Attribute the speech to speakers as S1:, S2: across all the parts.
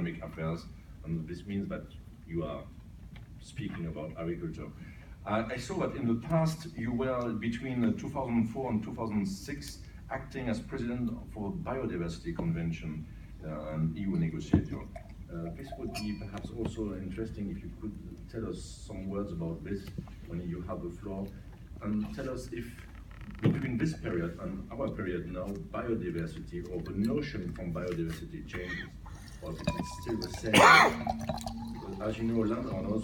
S1: economic affairs, and this means that you are speaking about agriculture. I saw that in the past you were between 2004 and 2006 acting as president for Biodiversity Convention and EU negotiator. This would be perhaps also interesting if you could tell us some words about this when you have the floor, and tell us if between this period and our period now, biodiversity or the notion from biodiversity changes, or if it's still the same. Because as you know, landowners,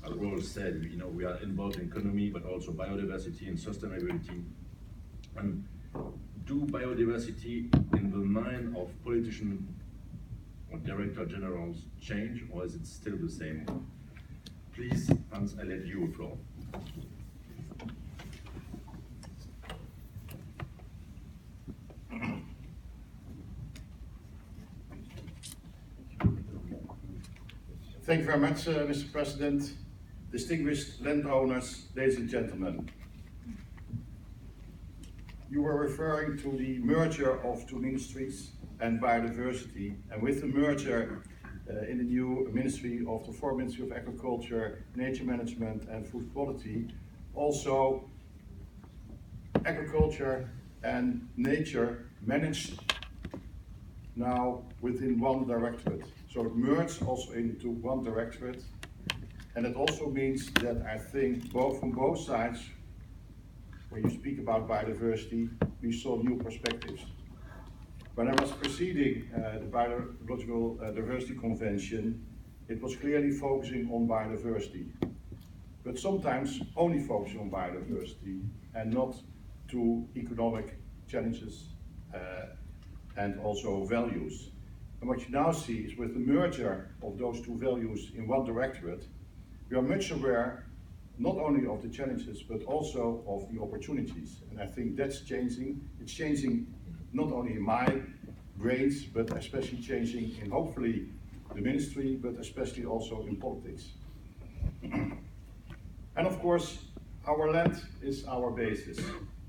S1: Agro said, we are involved in economy, but also biodiversity and sustainability. And do biodiversity in the mind of politicians or director generals change, or is it still the same? Please, Hans, I let you the floor.
S2: Thank you very much, Mr. President, distinguished landowners, ladies and gentlemen. You were referring to the merger of two ministries and biodiversity, and with the merger in the new Ministry of the former Ministry of Agriculture, Nature Management and Food Quality, also agriculture and nature managed now within one directorate. So it merged also into one directorate, and it also means that I think from both sides, when you speak about biodiversity, we saw new perspectives. When I was preceding the Biological Diversity Convention, it was clearly focusing on biodiversity, but sometimes only focusing on biodiversity and not to economic challenges and also values. And what you now see is with the merger of those two values in one directorate, we are much aware not only of the challenges but also of the opportunities. And I think that's changing. It's changing not only in my brains, but especially changing in hopefully the ministry, but especially also in politics. And of course, our land is our basis.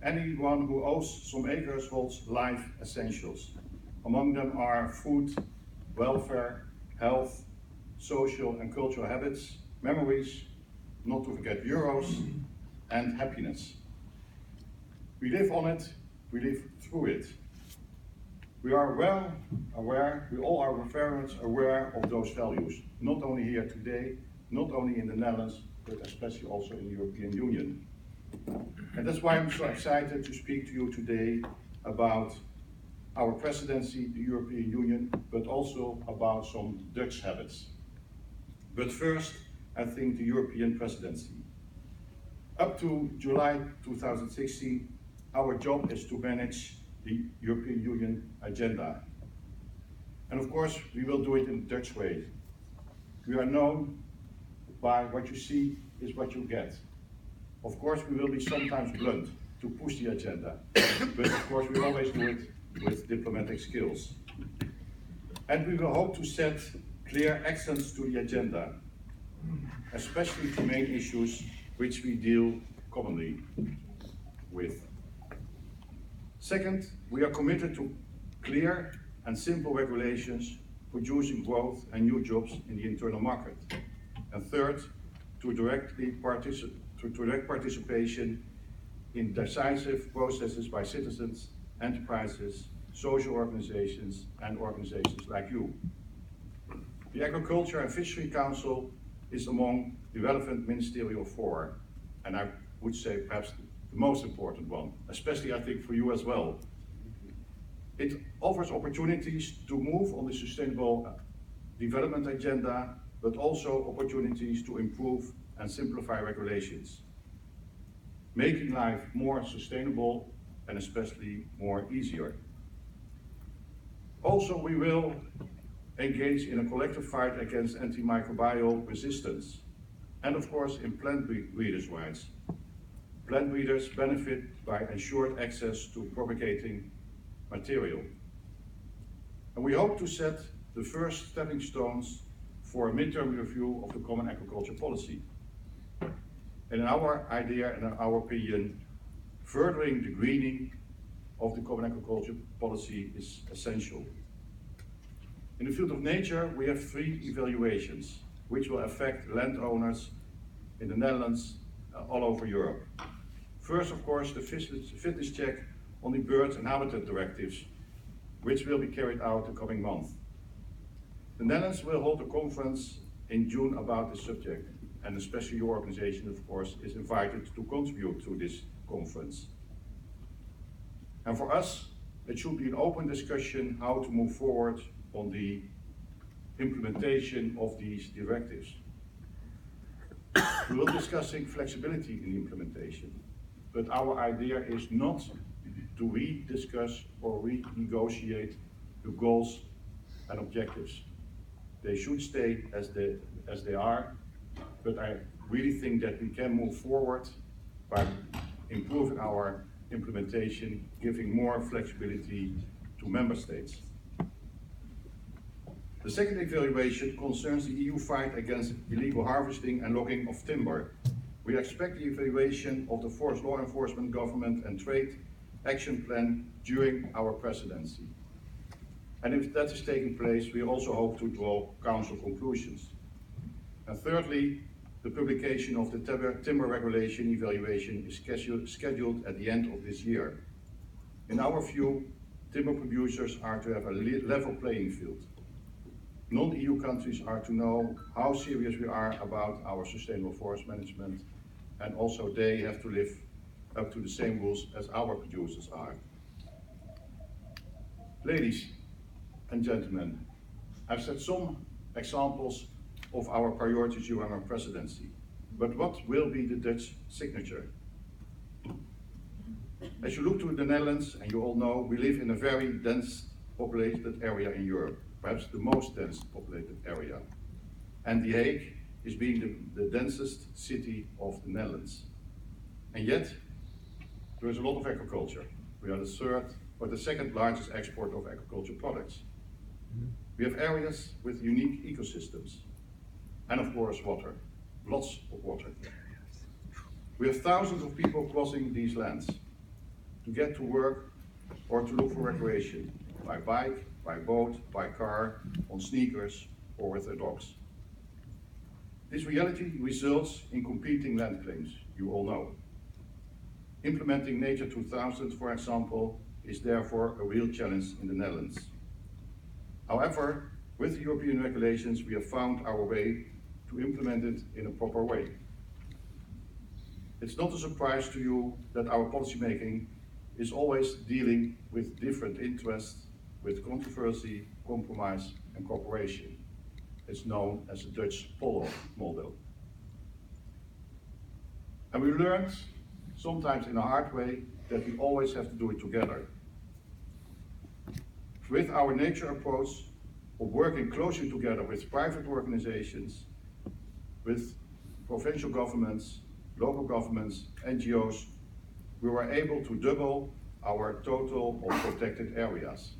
S2: Anyone who owns some acres holds life essentials. Among them are food, welfare, health, social and cultural habits, memories, not to forget euros, and happiness. We live on it, we live through it. We are well aware, we all are very much aware of those values, not only here today, not only in the Netherlands, but especially also in the European Union. And that's why I'm so excited to speak to you today about our presidency, the European Union, but also about some Dutch habits. But first, I think the European presidency. Up to July 2016, our job is to manage the European Union agenda. And of course, we will do it in the Dutch way. We are known by what you see is what you get. Of course, we will be sometimes blunt to push the agenda, but of course, we always do it with diplomatic skills. And we will hope to set clear accents to the agenda, especially the main issues which we deal commonly with. Second, we are committed to clear and simple regulations producing growth and new jobs in the internal market. And third, to direct participation in decisive processes by citizens, enterprises, social organizations, and organizations like you. The Agriculture and Fishery Council is among the relevant ministerial fora, and I would say perhaps the most important one, especially I think for you as well. It offers opportunities to move on the sustainable development agenda, but also opportunities to improve and simplify regulations, making life more sustainable and especially more easier. Also, we will engage in a collective fight against antimicrobial resistance, and of course in plant breeders' rights. Plant breeders benefit by ensured access to propagating material. And we hope to set the first stepping stones for a midterm review of the Common Agriculture Policy. And in our idea and in our opinion, furthering the greening of the Common Agriculture Policy is essential. In the field of nature, we have 3 evaluations, which will affect landowners in the Netherlands all over Europe. First, of course, the fitness check on the birds and habitat directives, which will be carried out the coming month. The Netherlands will hold a conference in June about this subject, and especially your organization, of course, is invited to contribute to this conference. And for us, it should be an open discussion how to move forward on the implementation of these directives. We will be discussing flexibility in the implementation, but our idea is not to rediscuss or renegotiate the goals and objectives. They should stay as they are, but I really think that we can move forward by improving our implementation, giving more flexibility to member states. The second evaluation concerns the EU fight against illegal harvesting and logging of timber. We expect the evaluation of the Forest Law Enforcement, Government and Trade Action Plan during our presidency. And if that is taking place, we also hope to draw Council conclusions. And thirdly, the publication of the timber regulation evaluation is scheduled at the end of this year. In our view, timber producers are to have a level playing field. Non-EU countries are to know how serious we are about our sustainable forest management, and also they have to live up to the same rules as our producers are. Ladies and gentlemen, I've set some examples of our priorities during our presidency, but what will be the Dutch signature? As you look to the Netherlands, and you all know, we live in a very dense populated area in Europe, perhaps the most dense populated area. And The Hague is being the densest city of the Netherlands. And yet, there is a lot of agriculture. We are the third or the second largest exporter of agricultural products. We have areas with unique ecosystems. And of course, water. Lots of water. We have thousands of people crossing these lands to get to work or to look for recreation, by bike, by boat, by car, on sneakers, or with their dogs. This reality results in competing land claims, you all know. Implementing Nature 2000, for example, is therefore a real challenge in the Netherlands. However, with the European regulations, we have found our way to implement it in a proper way. It's not a surprise to you that our policymaking is always dealing with different interests, with controversy, compromise and cooperation. It's known as the Dutch Polo model. And we learned, sometimes in a hard way, that we always have to do it together. With our nature approach of working closely together with private organizations, with provincial governments, local governments, NGOs, we were able to double our total of protected areas.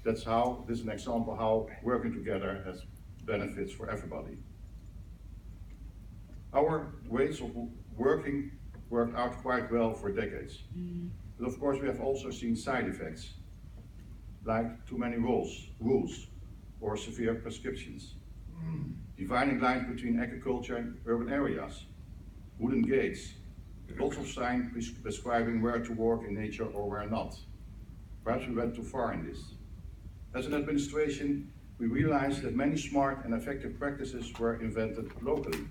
S2: This is an example how working together has benefits for everybody. Our ways of working worked out quite well for decades. But of course we have also seen side effects, like too many rules, or severe prescriptions. Dividing lines between agriculture and urban areas, wooden gates, lots of signs prescribing where to work in nature or where not. Perhaps we went too far in this. As an administration, we realized that many smart and effective practices were invented locally.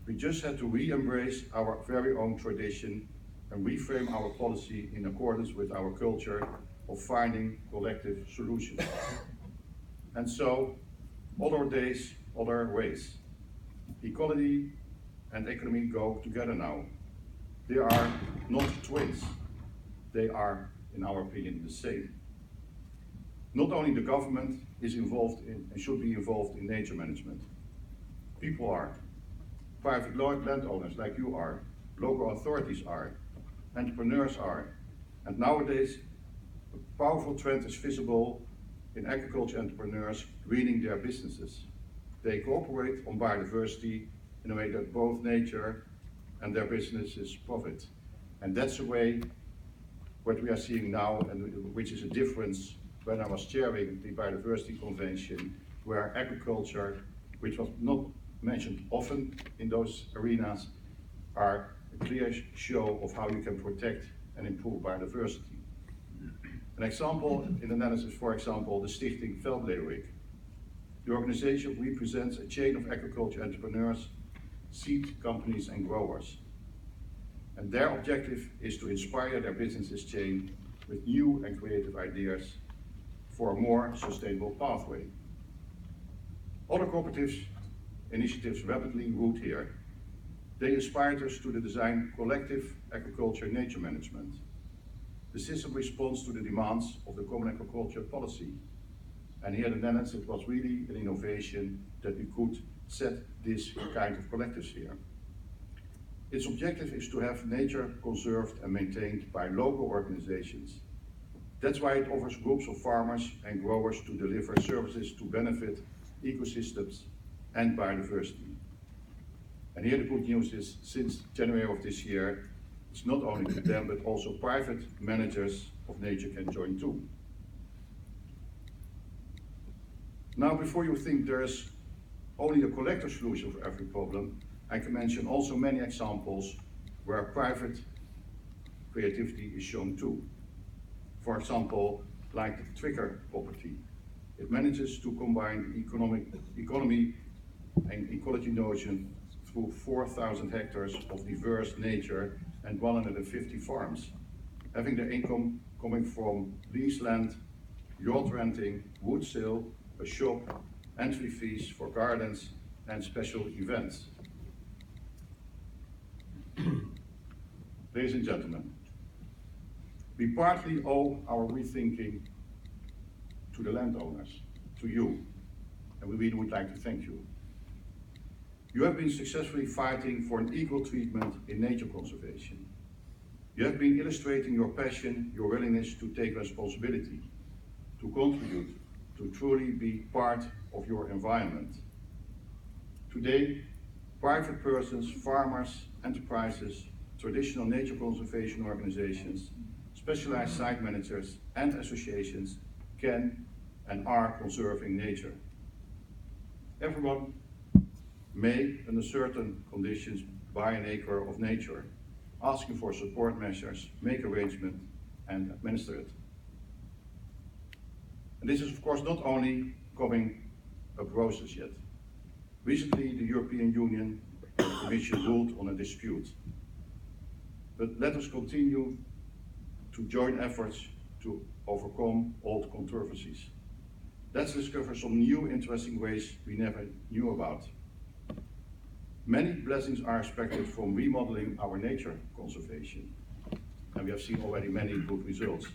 S2: We just had to re-embrace our very own tradition and reframe our policy in accordance with our culture of finding collective solutions. And so, other days, other ways. Ecology and economy go together now. They are not twins. They are, in our opinion, the same. Not only the government is involved in and should be involved in nature management. People are. Private landowners like you are. Local authorities are. Entrepreneurs are. And nowadays, a powerful trend is visible in agriculture entrepreneurs greening their businesses. They cooperate on biodiversity in a way that both nature and their businesses profit. And that's the way what we are seeing now, and which is a difference when I was chairing the Biodiversity Convention, where agriculture, which was not mentioned often in those arenas, are a clear show of how you can protect and improve biodiversity. An example in the Netherlands is, for example, the Stichting Veldleeuwik. The organization represents a chain of agriculture entrepreneurs, seed companies and growers. And their objective is to inspire their businesses chain with new and creative ideas for a more sustainable pathway. Other cooperatives initiatives rapidly root here. They inspired us to design collective agriculture nature management. The system responds to the demands of the Common Agriculture Policy. And here in the Netherlands, it was really an innovation that we could set this kind of collectives here. Its objective is to have nature conserved and maintained by local organizations. That's why it offers groups of farmers and growers to deliver services to benefit ecosystems and biodiversity. And here the good news is, since January of this year, it's not only them, but also private managers of nature can join too. Now, before you think there's only a collective solution for every problem, I can mention also many examples where private creativity is shown too. For example, like the Trigger property. It manages to combine the economy and ecology notion through 4,000 hectares of diverse nature and 150 farms, having their income coming from lease land, yacht renting, wood sale, a shop, entry fees for gardens and special events. Ladies and gentlemen, we partly owe our rethinking to the landowners, to you, and we really would like to thank you. You have been successfully fighting for an equal treatment in nature conservation. You have been illustrating your passion, your willingness to take responsibility, to contribute, to truly be part of your environment. Today, private persons, farmers, enterprises, traditional nature conservation organizations, specialized site managers and associations can and are conserving nature. Everyone may, under certain conditions, buy an acre of nature, asking for support measures, make arrangement and administer it. And this is of course not only coming a process yet. Recently the European Union and the Commission ruled on a dispute. But let us continue to join efforts to overcome old controversies. Let's discover some new interesting ways we never knew about. Many blessings are expected from remodeling our nature conservation, and we have seen already many good results.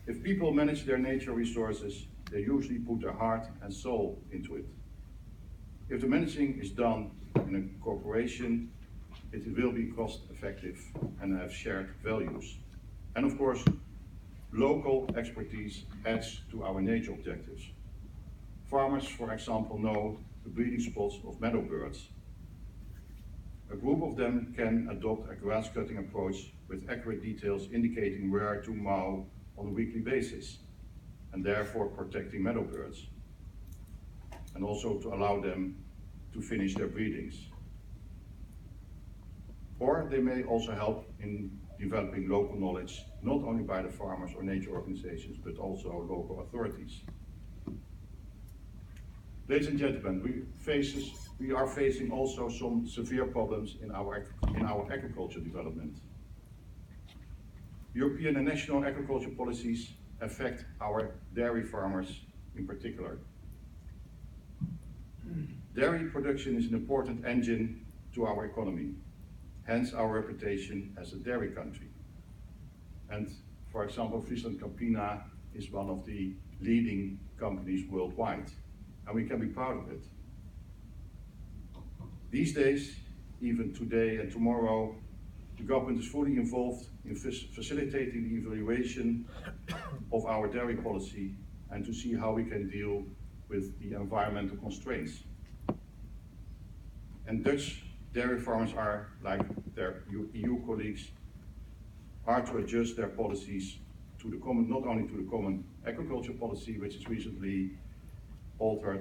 S2: If people manage their nature resources, they usually put their heart and soul into it. If the managing is done in a corporation, it will be cost effective and have shared values. And of course, local expertise adds to our nature objectives. Farmers, for example, know the breeding spots of meadow birds. A group of them can adopt a grass cutting approach with accurate details indicating where to mow on a weekly basis, and therefore protecting meadow birds, and also to allow them to finish their breedings. Or they may also help in developing local knowledge, not only by the farmers or nature organizations, but also local authorities. Ladies and gentlemen, we are facing also some severe problems in our agriculture development. European and national agriculture policies affect our dairy farmers in particular. Dairy production is an important engine to our economy, hence our reputation as a dairy country. And for example, Friesland Campina is one of the leading companies worldwide, and we can be proud of it. These days, even today and tomorrow, the government is fully involved in facilitating the evaluation of our dairy policy and to see how we can deal with the environmental constraints. And Dutch dairy farmers are, like their EU colleagues, are to adjust their policies to the common, not only to the common agriculture policy, which is recently altered,